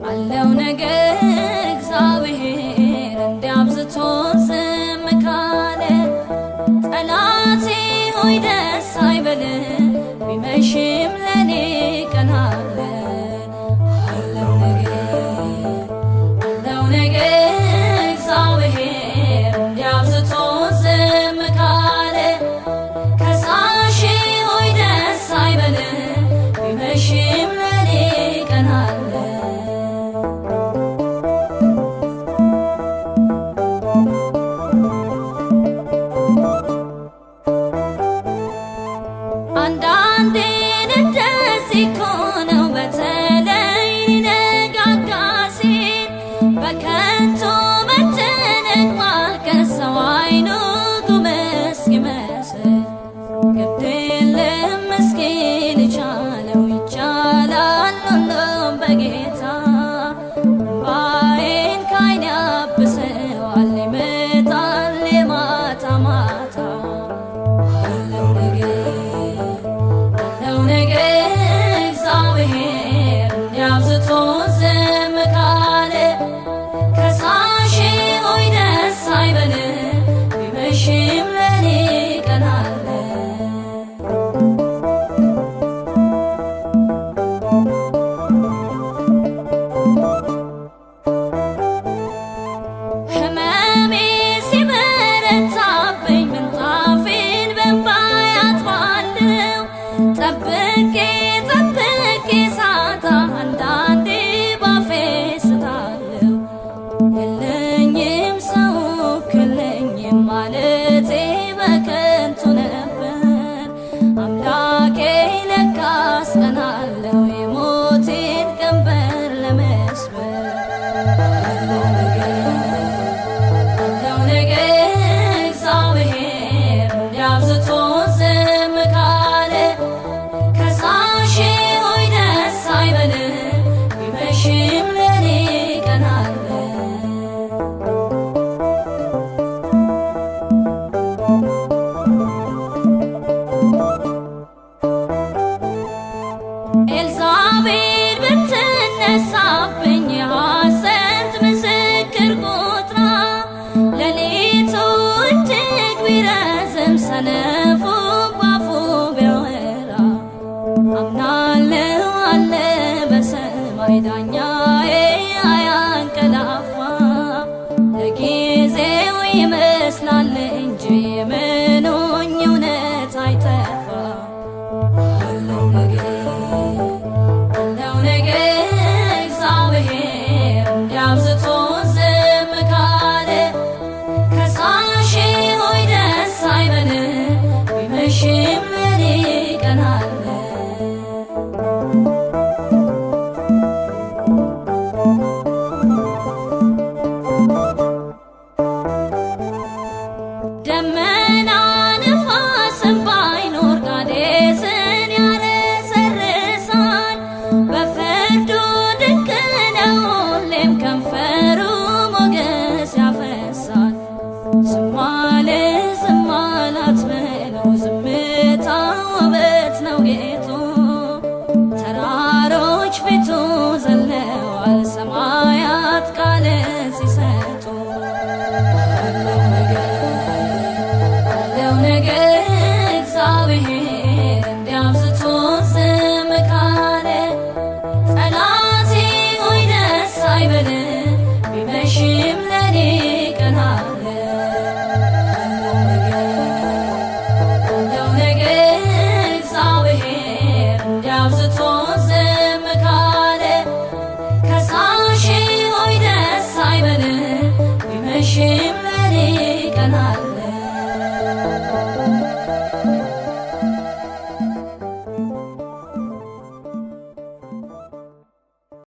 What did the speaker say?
አለው ነገር እግዚአብሔር እንዲያብዝቶ ዝም ካለ ጠላቴ ሆይ ደስ አይበል ቢመሽም ለኔ ቀን አለ። አለው ነገር እግዚአብሔር እንዲያብዝቶ ዝም ካለ ከሳሼ ሆይ ደስ አይበል ቢመሽም ለኔ ቀን አለ። አንዳንዴ እንደዚህ እኮ ነው በተለይ ሊነጋጋ ሲል በከንቱ መጨነቅ ማልቀስ ሰው አይኑ ጉም እስኪመስል ግድ የለም እስኪ ልቻለው ይቻላል ሁሉም በጌታ እምባዬን ከዓይኔ ያብሰዋል ይመጣል የማታ ማታ። አለው ነገር እግዚአብሔር እንዲያብዝቶ ዝም ካለ ከሳሼ ሆይ ደስ አይበል ቢመሽም ለኔ ቀን አለ። ሕመሜ ሲበረታብኝ ምንጣፌን በእንባ አጥባለሁ ጠብቄ ሳጣ አንዳንዴ ባፌ ስታለሁ የለኝም ሰው ክለኝም ማለቴ በከንቱ ነበር። አምላኬ ለካስ ቀን አለው የሞቴን ቀንበር ለመስበር። አለው ነገር እግዚአብሔር እንዲያብዝቶ ዝም ካለ ከሳሼ ሆይ ደስ አይበል ቢመሽም ለኔ ቀን አለ። ኤልዛቤል ብትነሳብኝ የሐሰት ምስክር ቆጥራ ሌሊቱ እጅግ ቢረዝም ሰነፉ ባፉ ቢያወራ አምናለሁ አለ በሰማይ ዳኛዬ አያንቀላፋ ለጊዜው ይመስላል እንጂ የምኖኝ እውነት አይጠፋ። አለው ነገር እግዚአብሔር እንዲያብዝቶ ዝም ካለ ከሳሼ ሆይ ደስ አይበል ቢመሽም ለኔ ቀን አለ። ደመና ንፋስም ባይኖር ቃዴስን ያረሰርሳል በፍርዱ ድንቅ ነው ሁሌም ከንፈሩ ሞገስ ያፈሳል። ዝም አለ አትበለው ዝምታ ውበት ነው ጌጡ ተራሮች ፊቱ